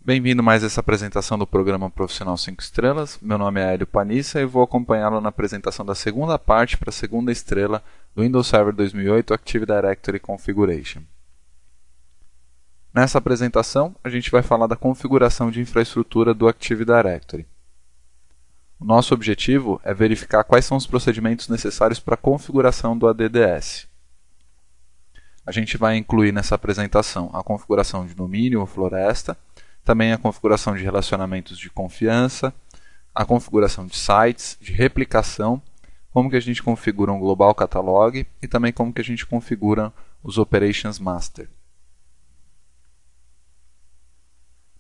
Bem-vindo mais a essa apresentação do programa Profissional 5 Estrelas. Meu nome é Hélio Panissa e vou acompanhá-lo na apresentação da segunda parte para a segunda estrela do Windows Server 2008 Active Directory Configuration. Nessa apresentação, a gente vai falar da configuração de infraestrutura do Active Directory. O nosso objetivo é verificar quais são os procedimentos necessários para a configuração do ADDS. A gente vai incluir nessa apresentação a configuração de domínio ou floresta, também a configuração de relacionamentos de confiança, a configuração de sites, de replicação, como que a gente configura um Global Catalog e também como que a gente configura os Operations Master.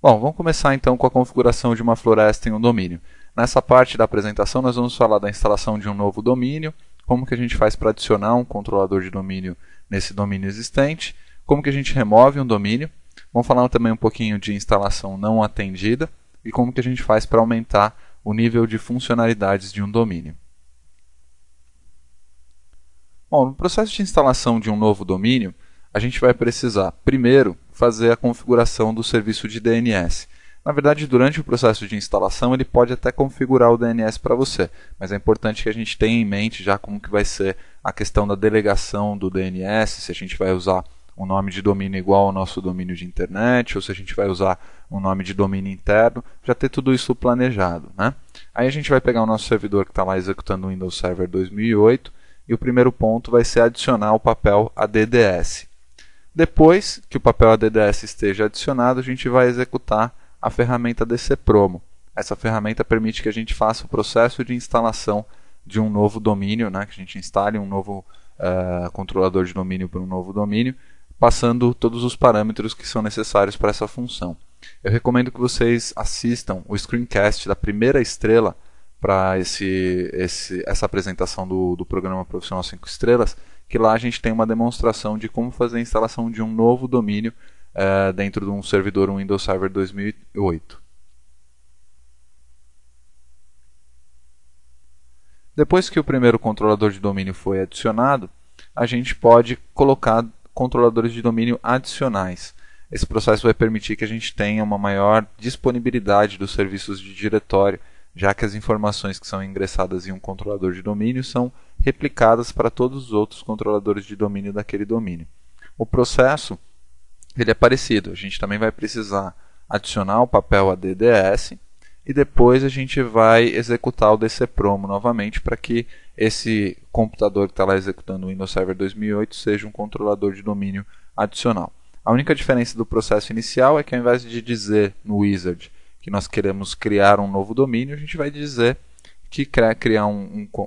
Bom, vamos começar então com a configuração de uma floresta em um domínio. Nessa parte da apresentação nós vamos falar da instalação de um novo domínio, como que a gente faz para adicionar um controlador de domínio nesse domínio existente, como que a gente remove um domínio. Vamos falar também um pouquinho de instalação não atendida e como que a gente faz para aumentar o nível de funcionalidades de um domínio. Bom, no processo de instalação de um novo domínio, a gente vai precisar, primeiro, fazer a configuração do serviço de DNS. Na verdade, durante o processo de instalação, ele pode até configurar o DNS para você, mas é importante que a gente tenha em mente já como que vai ser a questão da delegação do DNS, se a gente vai usar um nome de domínio igual ao nosso domínio de internet, ou se a gente vai usar um nome de domínio interno, já ter tudo isso planejado, né? Aí a gente vai pegar o nosso servidor que está lá executando o Windows Server 2008 e o primeiro ponto vai ser adicionar o papel ADDS. Depois que o papel ADDS esteja adicionado, a gente vai executar a ferramenta DCPromo. Essa ferramenta permite que a gente faça o processo de instalação de um novo domínio, né? Que a gente instale um novo controlador de domínio para um novo domínio, passando todos os parâmetros que são necessários para essa função. Eu recomendo que vocês assistam o screencast da primeira estrela para essa apresentação do programa Profissional 5 Estrelas, que lá a gente tem uma demonstração de como fazer a instalação de um novo domínio dentro de um servidor Windows Server 2008. Depois que o primeiro controlador de domínio foi adicionado, a gente pode colocar controladores de domínio adicionais. Esse processo vai permitir que a gente tenha uma maior disponibilidade dos serviços de diretório, já que as informações que são ingressadas em um controlador de domínio são replicadas para todos os outros controladores de domínio daquele domínio. O processo ele é parecido. A gente também vai precisar adicionar o papel ADDS e depois a gente vai executar o DCPromo novamente para que esse computador que está lá executando o Windows Server 2008 seja um controlador de domínio adicional. A única diferença do processo inicial é que ao invés de dizer no Wizard que nós queremos criar um novo domínio, a gente vai dizer que quer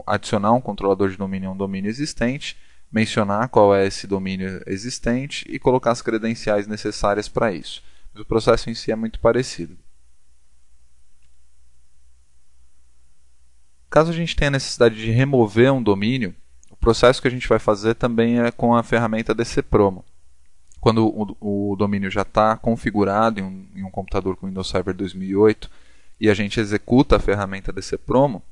adicionar um controlador de domínio a um domínio existente, mencionar qual é esse domínio existente e colocar as credenciais necessárias para isso. Mas o processo em si é muito parecido. Caso a gente tenha necessidade de remover um domínio, o processo que a gente vai fazer também é com a ferramenta DCPromo. Quando o domínio já está configurado em um computador com Windows Server 2008 e a gente executa a ferramenta DCPromo,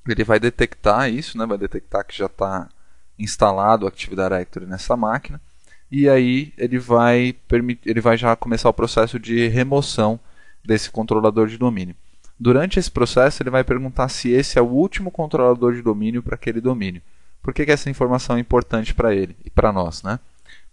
ele vai detectar isso, né? Vai detectar que já está instalado o Active Directory nessa máquina e aí ele vai já começar o processo de remoção desse controlador de domínio. Durante esse processo, ele vai perguntar se esse é o último controlador de domínio para aquele domínio. Por que essa informação é importante para ele e para nós, né?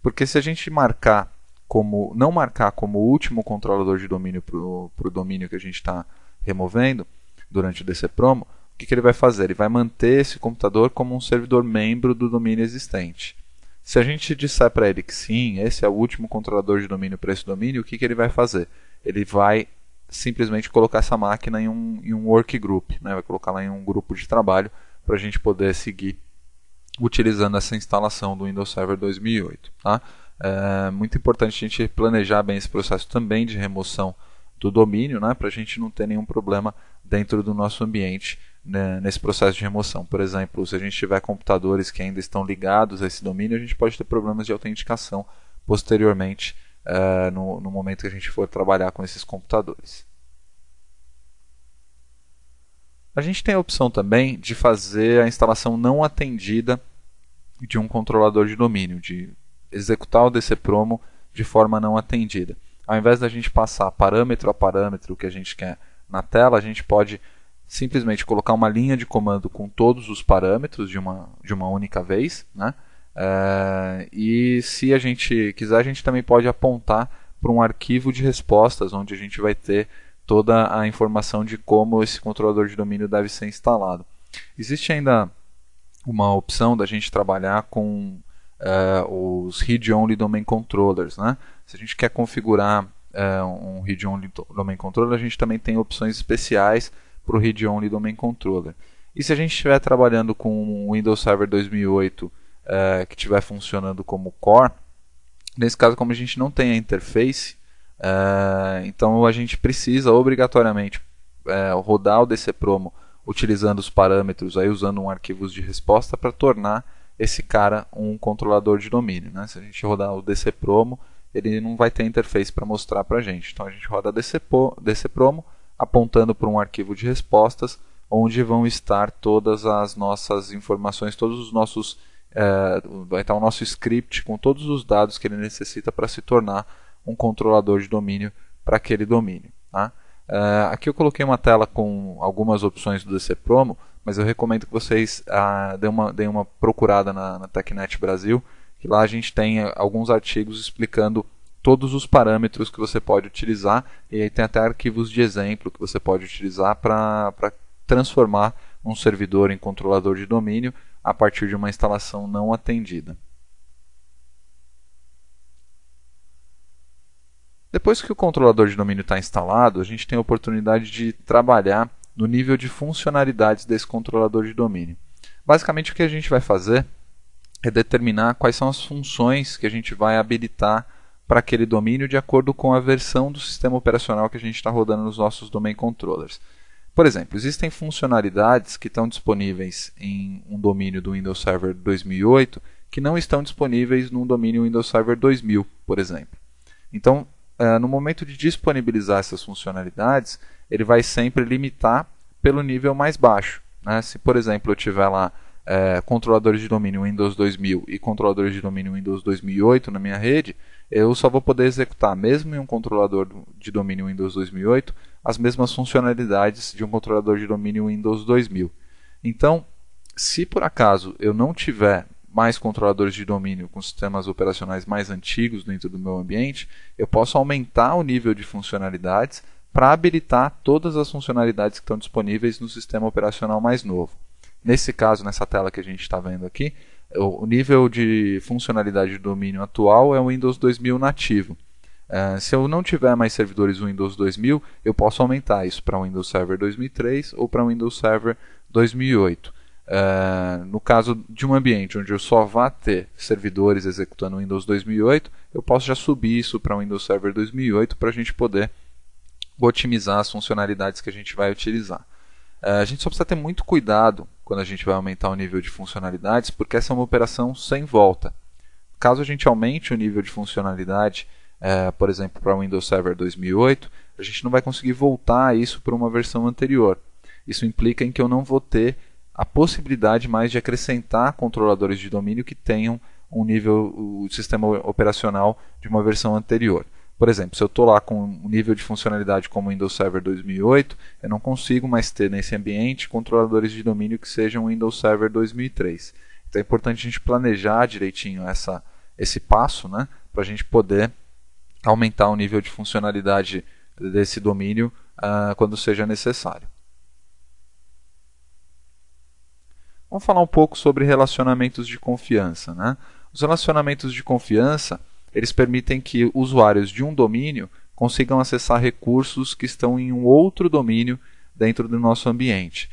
Porque se a gente não marcar como o último controlador de domínio para o domínio que a gente está removendo durante o DCPromo, o que ele vai fazer? Ele vai manter esse computador como um servidor membro do domínio existente. Se a gente disser para ele que sim, esse é o último controlador de domínio para esse domínio, o que ele vai fazer? Ele vai simplesmente colocar essa máquina em um workgroup, né? Vai colocar lá em um grupo de trabalho para a gente poder seguir utilizando essa instalação do Windows Server 2008. Tá? É muito importante a gente planejar bem esse processo também de remoção do domínio, né? Para a gente não ter nenhum problema dentro do nosso ambiente, né, nesse processo de remoção. Por exemplo, se a gente tiver computadores que ainda estão ligados a esse domínio, a gente pode ter problemas de autenticação posteriormente no momento que a gente for trabalhar com esses computadores. A gente tem a opção também de fazer a instalação não atendida de um controlador de domínio, de executar o DCPromo de forma não atendida. ao invés da gente passar parâmetro a parâmetro o que a gente quer na tela, a gente pode simplesmente colocar uma linha de comando com todos os parâmetros de uma única vez, né? E se a gente quiser, a gente também pode apontar para um arquivo de respostas, onde a gente vai ter toda a informação de como esse controlador de domínio deve ser instalado. Existe ainda uma opção da gente trabalhar com os Read-Only Domain Controllers, né? Se a gente quer configurar um Read-Only Domain Controller, a gente também tem opções especiais para o Read-Only Domain Controller. E se a gente estiver trabalhando com o Windows Server 2008 que estiver funcionando como core, nesse caso, como a gente não tem a interface, então a gente precisa obrigatoriamente rodar o DCPromo utilizando os parâmetros, aí usando um arquivo de resposta para tornar esse cara um controlador de domínio, né? Se a gente rodar o DCPromo, ele não vai ter interface para mostrar para a gente. Então a gente roda DCPromo apontando para um arquivo de respostas, onde vão estar todas as nossas informações, todos os nossos vai estar o nosso script com todos os dados que ele necessita para se tornar um controlador de domínio para aquele domínio, tá? Aqui eu coloquei uma tela com algumas opções do DCPromo, mas eu recomendo que vocês deem uma procurada na TechNet Brasil, que lá a gente tem alguns artigos explicando todos os parâmetros que você pode utilizar, e aí tem até arquivos de exemplo que você pode utilizar para transformar um servidor em controlador de domínio a partir de uma instalação não atendida. Depois que o controlador de domínio está instalado, a gente tem a oportunidade de trabalhar no nível de funcionalidades desse controlador de domínio. Basicamente o que a gente vai fazer é determinar quais são as funções que a gente vai habilitar para aquele domínio de acordo com a versão do sistema operacional que a gente está rodando nos nossos domain controllers. Por exemplo, existem funcionalidades que estão disponíveis em um domínio do Windows Server 2008 que não estão disponíveis num domínio Windows Server 2000, por exemplo. Então, no momento de disponibilizar essas funcionalidades, ele vai sempre limitar pelo nível mais baixo, né? Se, por exemplo, eu tiver lá controladores de domínio Windows 2000 e controladores de domínio Windows 2008 na minha rede, eu só vou poder executar, mesmo em um controlador de domínio Windows 2008, as mesmas funcionalidades de um controlador de domínio Windows 2000. Então, se por acaso eu não tiver mais controladores de domínio com sistemas operacionais mais antigos dentro do meu ambiente, eu posso aumentar o nível de funcionalidades para habilitar todas as funcionalidades que estão disponíveis no sistema operacional mais novo. Nesse caso, nessa tela que a gente está vendo aqui, o nível de funcionalidade de domínio atual é o Windows 2000 nativo. Se eu não tiver mais servidores Windows 2000, eu posso aumentar isso para Windows Server 2003 ou para Windows Server 2008. No caso de um ambiente onde eu só vá ter servidores executando Windows 2008, eu posso já subir isso para Windows Server 2008 para a gente poder otimizar as funcionalidades que a gente vai utilizar. A gente só precisa ter muito cuidado quando a gente vai aumentar o nível de funcionalidades, porque essa é uma operação sem volta. Caso a gente aumente o nível de funcionalidade, por exemplo, para o Windows Server 2008, a gente não vai conseguir voltar isso para uma versão anterior. Isso implica em que eu não vou ter a possibilidade mais de acrescentar controladores de domínio que tenham o sistema operacional de uma versão anterior. Por exemplo, se eu estou lá com um nível de funcionalidade como o Windows Server 2008, eu não consigo mais ter nesse ambiente controladores de domínio que sejam Windows Server 2003. Então é importante a gente planejar direitinho esse passo, né, para a gente poder aumentar o nível de funcionalidade desse domínio quando seja necessário. Vamos falar um pouco sobre relacionamentos de confiança, né? Os relacionamentos de confiança, eles permitem que usuários de um domínio consigam acessar recursos que estão em um outro domínio dentro do nosso ambiente.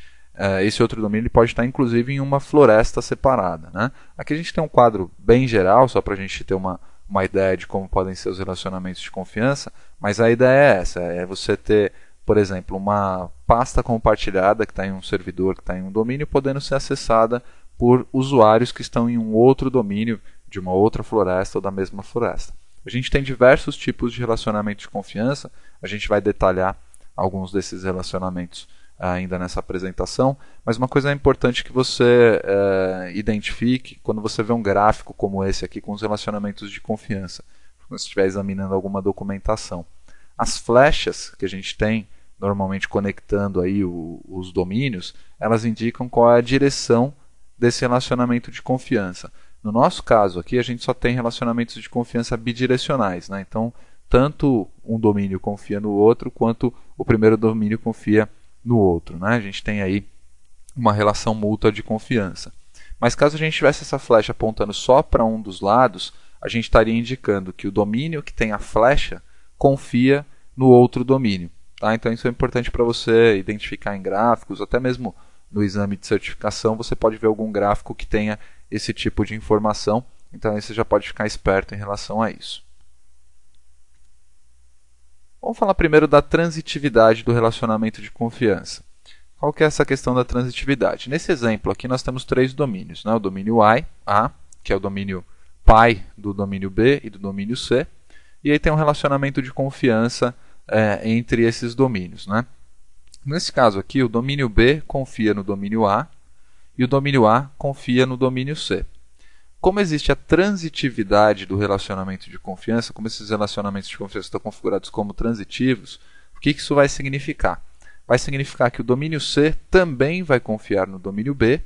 Esse outro domínio pode estar inclusive em uma floresta separada, né? Aqui a gente tem um quadro bem geral, só para a gente ter uma ideia de como podem ser os relacionamentos de confiança, mas a ideia é essa, é você ter, por exemplo, uma pasta compartilhada que está em um servidor, que está em um domínio, podendo ser acessada por usuários que estão em um outro domínio, de uma outra floresta ou da mesma floresta. A gente tem diversos tipos de relacionamento de confiança, a gente vai detalhar alguns desses relacionamentos ainda nessa apresentação, mas uma coisa importante que você identifique quando você vê um gráfico como esse aqui com os relacionamentos de confiança. quando você estiver examinando alguma documentação. As flechas que a gente tem, normalmente conectando aí os domínios, elas indicam qual é a direção desse relacionamento de confiança. No nosso caso aqui, a gente só tem relacionamentos de confiança bidirecionais, né? Então, tanto um domínio confia no outro, quanto o primeiro domínio confia no outro, né? A gente tem aí uma relação mútua de confiança. Mas caso a gente tivesse essa flecha apontando só para um dos lados, a gente estaria indicando que o domínio que tem a flecha confia no outro domínio. Tá? Então isso é importante para você identificar em gráficos, até mesmo no exame de certificação você pode ver algum gráfico que tenha esse tipo de informação, então aí você já pode ficar esperto em relação a isso. Vamos falar primeiro da transitividade do relacionamento de confiança. Qual que é essa questão da transitividade? Nesse exemplo aqui nós temos três domínios, né? O domínio I, A, que é o domínio pai do domínio B e do domínio C, e aí tem um relacionamento de confiança entre esses domínios, né? Nesse caso aqui, o domínio B confia no domínio A e o domínio A confia no domínio C. Como existe a transitividade do relacionamento de confiança, como esses relacionamentos de confiança estão configurados como transitivos, o que isso vai significar? Vai significar que o domínio C também vai confiar no domínio B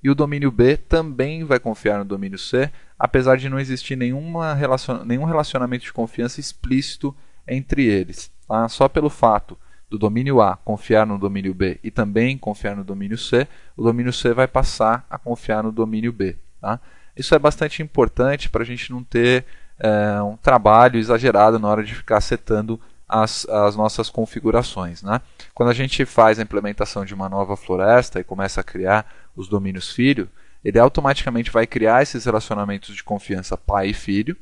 e o domínio B também vai confiar no domínio C, apesar de não existir nenhum relacionamento de confiança explícito entre eles. Tá? Só pelo fato do domínio A confiar no domínio B e também confiar no domínio C, o domínio C vai passar a confiar no domínio B. Tá? Isso é bastante importante para a gente não ter um trabalho exagerado na hora de ficar setando as nossas configurações. Né? Quando a gente faz a implementação de uma nova floresta e começa a criar os domínios filho, ele automaticamente vai criar esses relacionamentos de confiança pai e filho,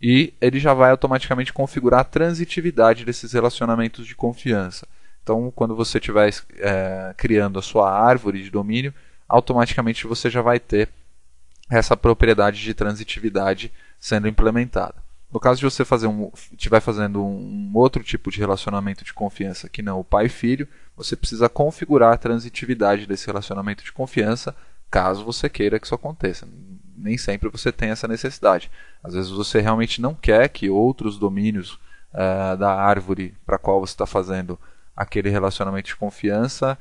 e ele já vai automaticamente configurar a transitividade desses relacionamentos de confiança. Então, quando você estiver criando a sua árvore de domínio, automaticamente você já vai ter essa propriedade de transitividade sendo implementada. No caso de você estiver fazendo um outro tipo de relacionamento de confiança que não o pai e filho, você precisa configurar a transitividade desse relacionamento de confiança, caso você queira que isso aconteça. Nem sempre você tem essa necessidade. Às vezes você realmente não quer que outros domínios da árvore para a qual você está fazendo aquele relacionamento de confiança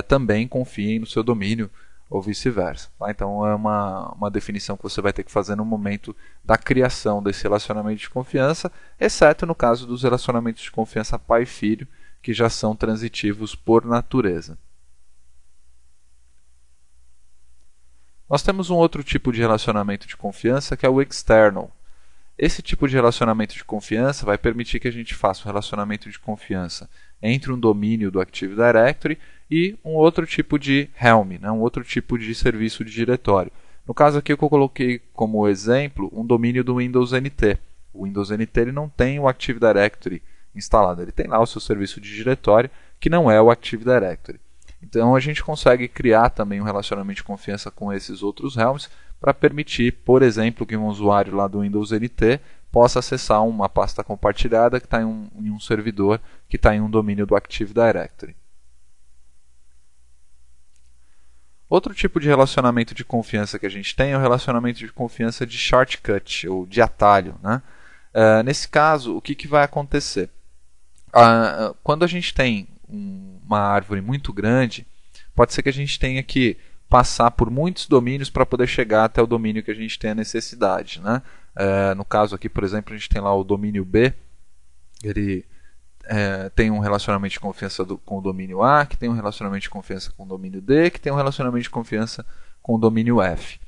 também confiem no seu domínio, ou vice-versa. Tá? Então é uma definição que você vai ter que fazer no momento da criação desse relacionamento de confiança, exceto no caso dos relacionamentos de confiança pai e filho, que já são transitivos por natureza. Nós temos um outro tipo de relacionamento de confiança que é o external. Esse tipo de relacionamento de confiança vai permitir que a gente faça um relacionamento de confiança entre um domínio do Active Directory e um outro tipo de Helm, né? Um outro tipo de serviço de diretório. No caso aqui eu coloquei como exemplo um domínio do Windows NT. O Windows NT ele não tem o Active Directory instalado, ele tem lá o seu serviço de diretório, que não é o Active Directory. Então a gente consegue criar também um relacionamento de confiança com esses outros Helms para permitir, por exemplo, que um usuário lá do Windows NT possa acessar uma pasta compartilhada que está em um servidor que está em um domínio do Active Directory. Outro tipo de relacionamento de confiança que a gente tem é o relacionamento de confiança de shortcut, ou de atalho. Né? Nesse caso, o que vai acontecer? Quando a gente tem uma árvore muito grande, pode ser que a gente tenha que passar por muitos domínios para poder chegar até o domínio que a gente tem a necessidade. Né? No caso aqui, por exemplo, a gente tem lá o domínio B, ele tem um relacionamento de confiança com o domínio A, que tem um relacionamento de confiança com o domínio D, que tem um relacionamento de confiança com o domínio F.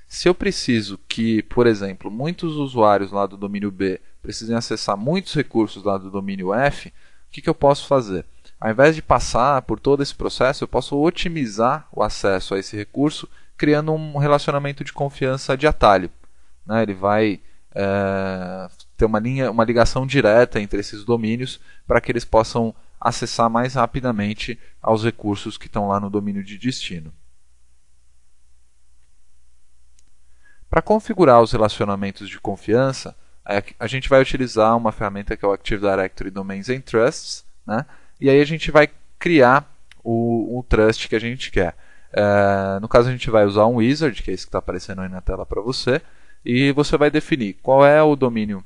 Se eu preciso que, por exemplo, muitos usuários lá do domínio B precisem acessar muitos recursos lá do domínio F, o que eu posso fazer? Ao invés de passar por todo esse processo, eu posso otimizar o acesso a esse recurso criando um relacionamento de confiança de atalho. Né? Ele vai ter uma ligação direta entre esses domínios para que eles possam acessar mais rapidamente aos recursos que estão lá no domínio de destino. Para configurar os relacionamentos de confiança, a gente vai utilizar uma ferramenta que é o Active Directory Domains and Trusts, né? E aí a gente vai criar o trust que a gente quer. No caso a gente vai usar um wizard, que é esse que está aparecendo aí na tela para você, e você vai definir qual é o domínio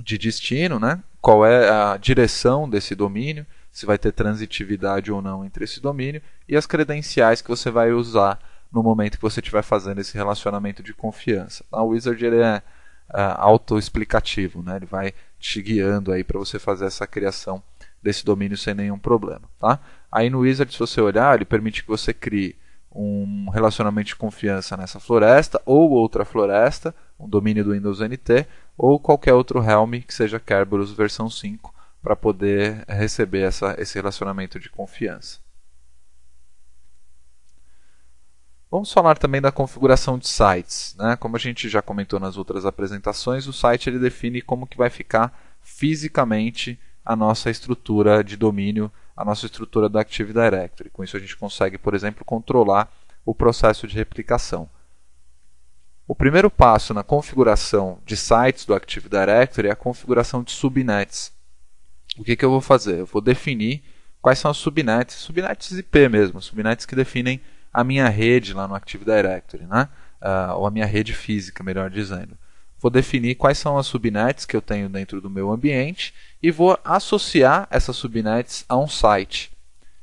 de destino, né? Qual é a direção desse domínio, se vai ter transitividade ou não entre esse domínio, e as credenciais que você vai usar no momento que você estiver fazendo esse relacionamento de confiança. O Wizard ele é autoexplicativo, né? Ele vai te guiando aí para você fazer essa criação desse domínio sem nenhum problema. Tá? Aí no Wizard, se você olhar, ele permite que você crie um relacionamento de confiança nessa floresta ou outra floresta, um domínio do Windows NT ou qualquer outro Helm que seja Kerberos versão 5 para poder receber esse relacionamento de confiança. Vamos falar também da configuração de sites, né? Como a gente já comentou nas outras apresentações, o site ele define como que vai ficar fisicamente a nossa estrutura de domínio, a nossa estrutura do Active Directory. Com isso a gente consegue, por exemplo, controlar o processo de replicação. O primeiro passo na configuração de sites do Active Directory é a configuração de subnets. O que eu vou fazer? Eu vou definir quais são os subnets, subnets IP mesmo, subnets que definem a minha rede lá no Active Directory, né? Ou a minha rede física, melhor dizendo. Vou definir quais são as subnets que eu tenho dentro do meu ambiente e vou associar essas subnets a um site.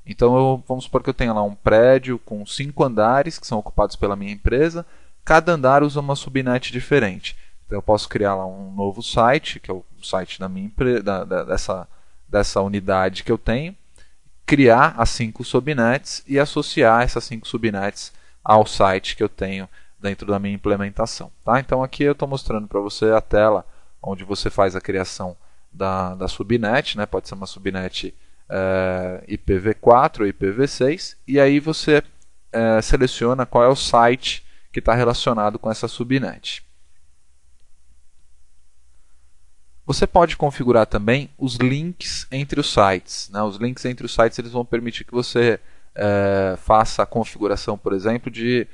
Então, vamos supor que eu tenha lá um prédio com 5 andares que são ocupados pela minha empresa. Cada andar usa uma subnet diferente. Então, eu posso criar lá um novo site, que é o site da minha dessa unidade que eu tenho, criar as 5 subnets e associar essas 5 subnets ao site que eu tenho dentro da minha implementação. Tá? Então aqui eu estou mostrando para você a tela onde você faz a criação da subnet, né? Pode ser uma subnet IPv4 ou IPv6, e aí você seleciona qual é o site que está relacionado com essa subnet. Você pode configurar também os links entre os sites, né? Os links entre os sites eles vão permitir que você faça a configuração, por exemplo, de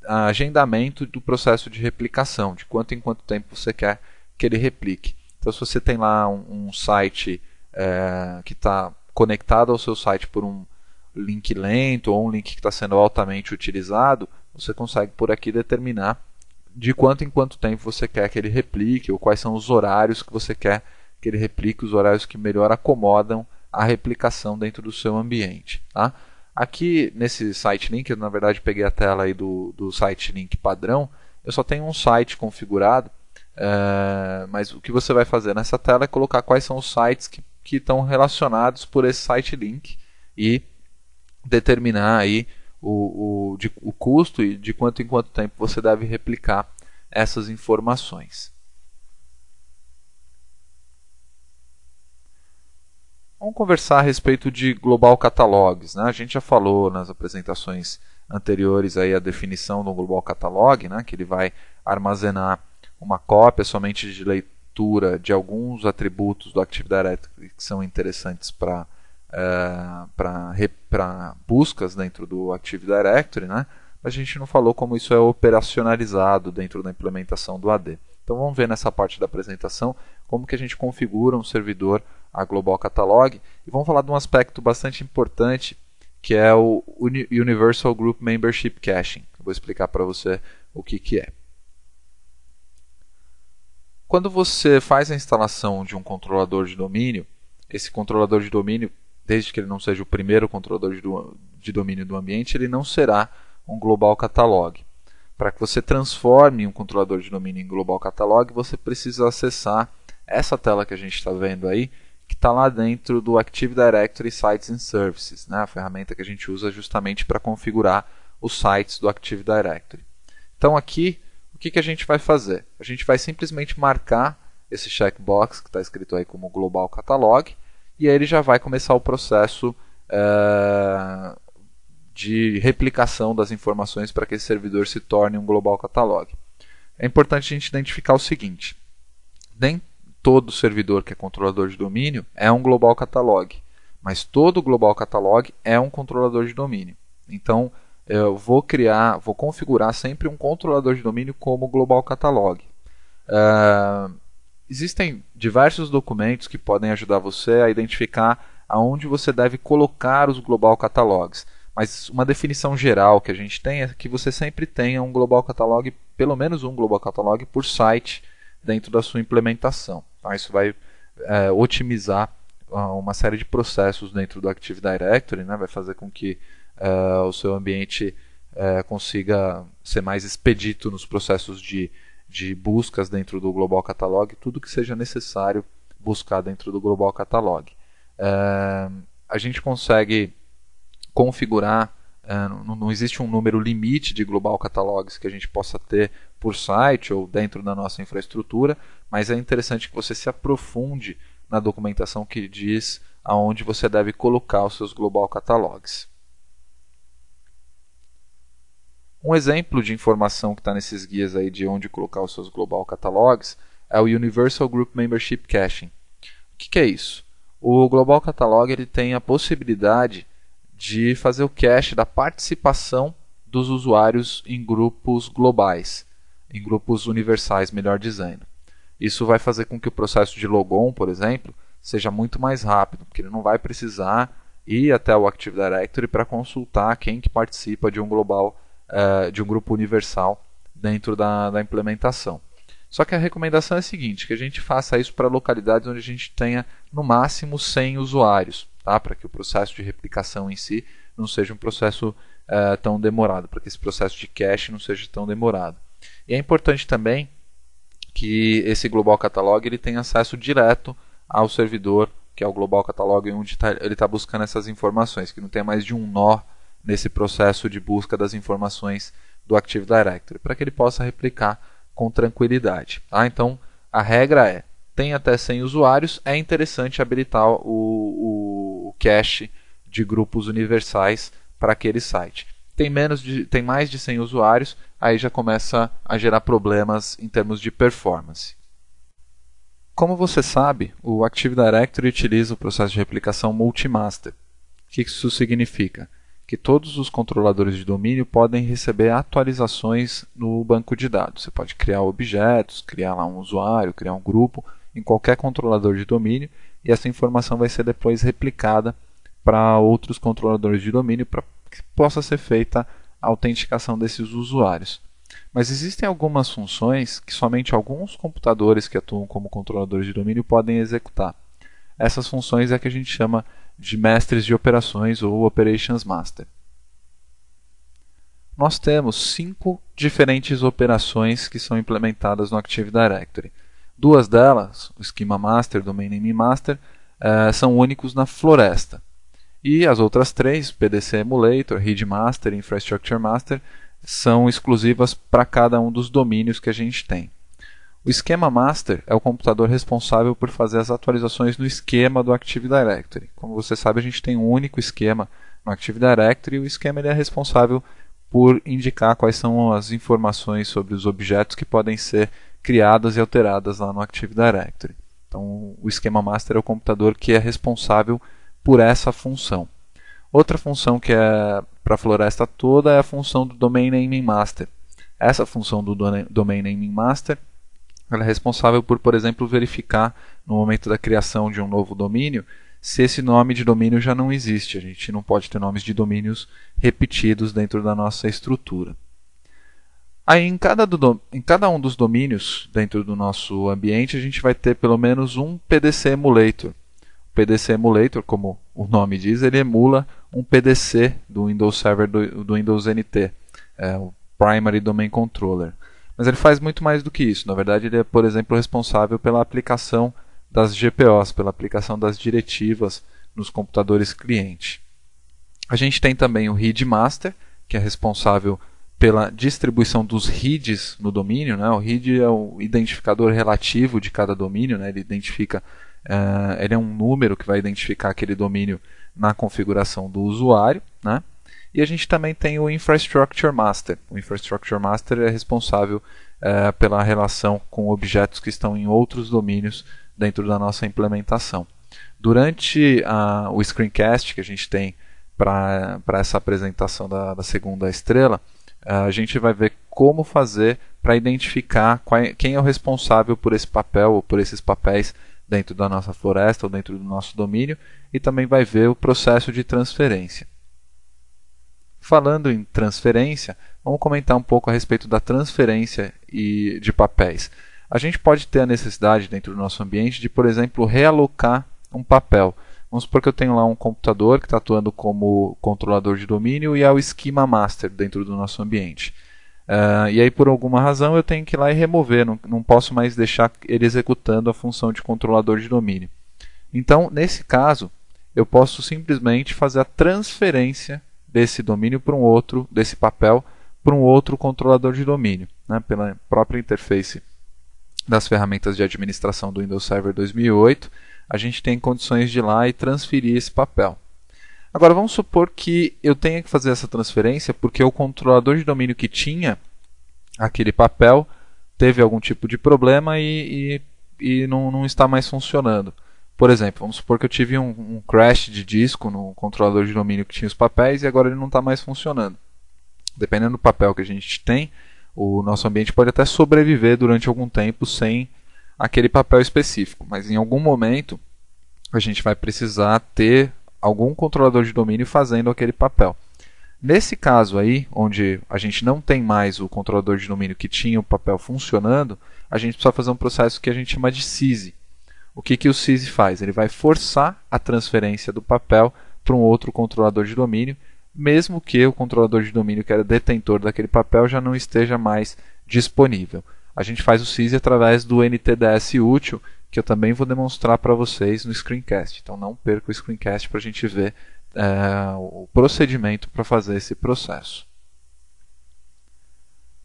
agendamento do processo de replicação, de quanto em quanto tempo você quer que ele replique. Então, se você tem lá um site que está conectado ao seu site por um link lento ou um link que está sendo altamente utilizado, você consegue por aqui determinar de quanto em quanto tempo você quer que ele replique, ou quais são os horários que você quer que ele replique, os horários que melhor acomodam a replicação dentro do seu ambiente. Tá? Aqui nesse site link, eu na verdade peguei a tela aí do site link padrão, eu só tenho um site configurado, mas o que você vai fazer nessa tela é colocar quais são os sites que estão relacionados por esse site link e determinar aí o custo e de quanto em quanto tempo você deve replicar essas informações. Vamos conversar a respeito de Global Catalogs, né? A gente já falou nas apresentações anteriores aí a definição do Global Catalog, né? Que ele vai armazenar uma cópia somente de leitura de alguns atributos do Active Directory que são interessantes para buscas dentro do Active Directory, né? Mas a gente não falou como isso é operacionalizado dentro da implementação do AD. Então vamos ver nessa parte da apresentação como que a gente configura um servidor a Global Catalog e vamos falar de um aspecto bastante importante que é o Universal Group Membership Caching. Eu vou explicar para você o que é. Quando você faz a instalação de um controlador de domínio, esse controlador de domínio, desde que ele não seja o primeiro controlador de domínio do ambiente, ele não será um Global Catalog. Para que você transforme um controlador de domínio em Global Catalog, você precisa acessar essa tela que a gente está vendo aí, que está lá dentro do Active Directory Sites and Services, né? A ferramenta que a gente usa justamente para configurar os sites do Active Directory. Então aqui, o que a gente vai fazer? A gente vai simplesmente marcar esse checkbox que está escrito aí como Global Catalog, e aí ele já vai começar o processo de replicação das informações para que esse servidor se torne um Global Catalog. É importante a gente identificar o seguinte: nem todo servidor que é controlador de domínio é um Global Catalog, mas todo Global Catalog é um controlador de domínio. Então, eu vou configurar sempre um controlador de domínio como Global Catalog. Existem diversos documentos que podem ajudar você a identificar aonde você deve colocar os Global Catalogs. Mas uma definição geral que a gente tem é que você sempre tenha um Global Catalog, pelo menos um Global Catalog por site dentro da sua implementação. Tá? Isso vai otimizar uma série de processos dentro do Active Directory, né? Vai fazer com que o seu ambiente consiga ser mais expedito nos processos de buscas dentro do Global Catalog, tudo que seja necessário buscar dentro do Global Catalog. A gente consegue configurar, não existe um número limite de Global Catalogs que a gente possa ter por site ou dentro da nossa infraestrutura, mas é interessante que você se aprofunde na documentação que diz aonde você deve colocar os seus Global Catalogs. Um exemplo de informação que está nesses guias aí de onde colocar os seus Global Catalogs é o Universal Group Membership Caching. O que é isso? O Global Catalog ele tem a possibilidade de fazer o cache da participação dos usuários em grupos globais, em grupos universais, melhor dizendo. Isso vai fazer com que o processo de logon, por exemplo, seja muito mais rápido, porque ele não vai precisar ir até o Active Directory para consultar quem que participa de um global, de um grupo universal dentro da implementação. Só que a recomendação é a seguinte, que a gente faça isso para localidades onde a gente tenha no máximo 100 usuários, tá? Para que o processo de replicação em si não seja um processo tão demorado, para que esse processo de cache não seja tão demorado. E é importante também que esse Global Catalog ele tenha acesso direto ao servidor, que é o Global Catalog, onde ele está buscando essas informações, que não tenha mais de um nó nesse processo de busca das informações do Active Directory, para que ele possa replicar com tranquilidade. Tá? Então, a regra é, tem até 100 usuários, é interessante habilitar o cache de grupos universais para aquele site. Tem mais de 100 usuários, aí já começa a gerar problemas em termos de performance. Como você sabe, o Active Directory utiliza o processo de replicação multi-master. O que isso significa? Que todos os controladores de domínio podem receber atualizações no banco de dados. Você pode criar objetos, criar lá um usuário, criar um grupo em qualquer controlador de domínio e essa informação vai ser depois replicada para outros controladores de domínio para que possa ser feita a autenticação desses usuários. Mas existem algumas funções que somente alguns computadores que atuam como controladores de domínio podem executar. Essas funções é que a gente chama de mestres de operações ou Operations Master. Nós temos 5 diferentes operações que são implementadas no Active Directory. 2 delas, o Schema Master e o Domain Name Master, são únicos na floresta. E as outras 3, PDC Emulator, Read Master e Infrastructure Master, são exclusivas para cada um dos domínios que a gente tem. O Schema Master é o computador responsável por fazer as atualizações no esquema do Active Directory. Como você sabe, a gente tem um único esquema no Active Directory e o esquema ele é responsável por indicar quais são as informações sobre os objetos que podem ser criadas e alteradas lá no Active Directory. Então, o Schema Master é o computador que é responsável por essa função. Outra função que é para a floresta toda é a função do Domain Naming Master. Essa função do Domain Naming Master ela é responsável por exemplo, verificar no momento da criação de um novo domínio se esse nome de domínio já não existe. A gente não pode ter nomes de domínios repetidos dentro da nossa estrutura. Aí, em cada um dos domínios dentro do nosso ambiente, a gente vai ter pelo menos um PDC Emulator. O PDC Emulator, como o nome diz, ele emula um PDC do Windows Server do Windows NT, o Primary Domain Controller. Mas ele faz muito mais do que isso. Na verdade, ele é, por exemplo, responsável pela aplicação das GPOs, pela aplicação das diretivas nos computadores cliente. A gente tem também o Read Master, que é responsável pela distribuição dos reads no domínio. Né? O read é o identificador relativo de cada domínio. Né? Ele é um número que vai identificar aquele domínio na configuração do usuário. Né? E a gente também tem o Infrastructure Master. O Infrastructure Master é responsável pela relação com objetos que estão em outros domínios dentro da nossa implementação. Durante o screencast que a gente tem para essa apresentação da segunda estrela, a gente vai ver como fazer para identificar quem é o responsável por esse papel ou por esses papéis dentro da nossa floresta ou dentro do nosso domínio e também vai ver o processo de transferência. Falando em transferência, vamos comentar um pouco a respeito da transferência de papéis. A gente pode ter a necessidade dentro do nosso ambiente de, por exemplo, realocar um papel. Vamos supor que eu tenho lá um computador que está atuando como controlador de domínio e é o Schema Master dentro do nosso ambiente. E aí, por alguma razão, eu tenho que ir lá e remover, não posso mais deixar ele executando a função de controlador de domínio. Então, nesse caso, eu posso simplesmente fazer a transferência desse domínio para um outro, desse papel, para um outro controlador de domínio, né, pela própria interface das ferramentas de administração do Windows Server 2008, a gente tem condições de ir lá e transferir esse papel. Agora, vamos supor que eu tenha que fazer essa transferência porque o controlador de domínio que tinha aquele papel teve algum tipo de problema e não está mais funcionando. Por exemplo, vamos supor que eu tive um crash de disco no controlador de domínio que tinha os papéis e agora ele não está mais funcionando. Dependendo do papel que a gente tem, o nosso ambiente pode até sobreviver durante algum tempo sem aquele papel específico, mas em algum momento a gente vai precisar ter algum controlador de domínio fazendo aquele papel. Nesse caso aí, onde a gente não tem mais o controlador de domínio que tinha o papel funcionando, a gente precisa fazer um processo que a gente chama de SYSE. O que o SYSE faz? Ele vai forçar a transferência do papel para um outro controlador de domínio, mesmo que o controlador de domínio que era detentor daquele papel já não esteja mais disponível. A gente faz o SYSE através do NTDS útil, que eu também vou demonstrar para vocês no screencast. Então não perca o screencast para a gente ver o procedimento para fazer esse processo.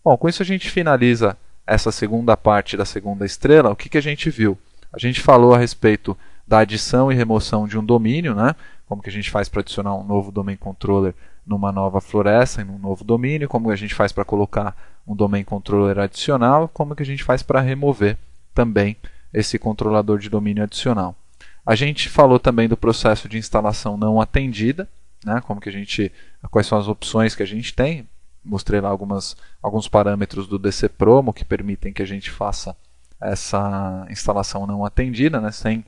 Bom, com isso a gente finaliza essa segunda parte da segunda estrela. O que a gente viu? A gente falou a respeito da adição e remoção de um domínio, né? Como que a gente faz para adicionar um novo domain controller numa nova floresta, em um novo domínio, como a gente faz para colocar um domain controller adicional, como que a gente faz para remover também esse controlador de domínio adicional. A gente falou também do processo de instalação não atendida, né? Quais são as opções que a gente tem. Mostrei lá alguns parâmetros do DC Promo que permitem que a gente faça essa instalação não atendida, né? Sem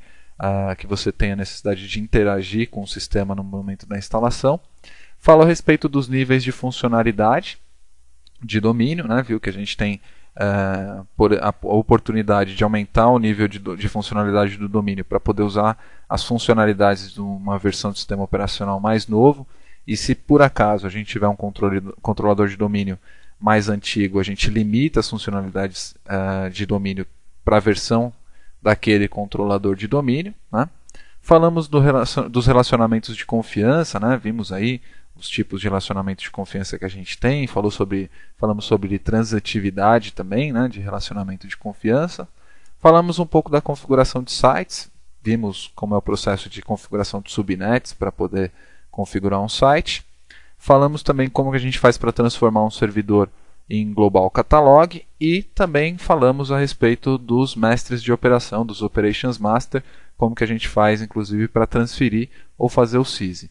que você tenha necessidade de interagir com o sistema no momento da instalação. Falo a respeito dos níveis de funcionalidade de domínio, né? Viu que a gente tem a oportunidade de aumentar o nível de funcionalidade do domínio para poder usar as funcionalidades de uma versão do sistema operacional mais novo. E se por acaso a gente tiver um controlador de domínio mais antigo, a gente limita as funcionalidades de domínio para a versão daquele controlador de domínio, né? Falamos dos relacionamentos de confiança, né? Vimos aí os tipos de relacionamento de confiança que a gente tem, falamos sobre transitividade também, né? De relacionamento de confiança. Falamos um pouco da configuração de sites, vimos como é o processo de configuração de subnets para poder configurar um site. Falamos também como que a gente faz para transformar um servidor em Global Catalog e também falamos a respeito dos mestres de operação, dos Operations Master, como que a gente faz inclusive para transferir ou fazer o SYSE.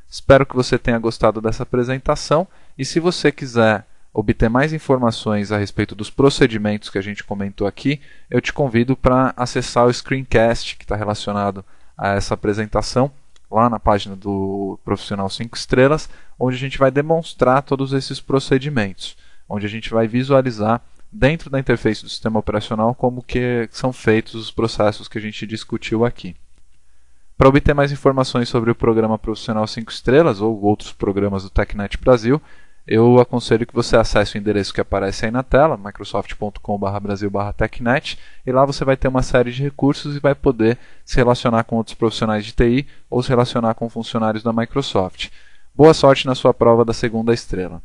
Espero que você tenha gostado dessa apresentação e se você quiser obter mais informações a respeito dos procedimentos que a gente comentou aqui, eu te convido para acessar o screencast que está relacionado a essa apresentação lá na página do Profissional 5 Estrelas, onde a gente vai demonstrar todos esses procedimentos, onde a gente vai visualizar dentro da interface do sistema operacional como que são feitos os processos que a gente discutiu aqui. Para obter mais informações sobre o programa Profissional 5 Estrelas ou outros programas do TechNet Brasil, eu aconselho que você acesse o endereço que aparece aí na tela, microsoft.com/brasil/technet, e lá você vai ter uma série de recursos e vai poder se relacionar com outros profissionais de TI ou se relacionar com funcionários da Microsoft. Boa sorte na sua prova da segunda estrela.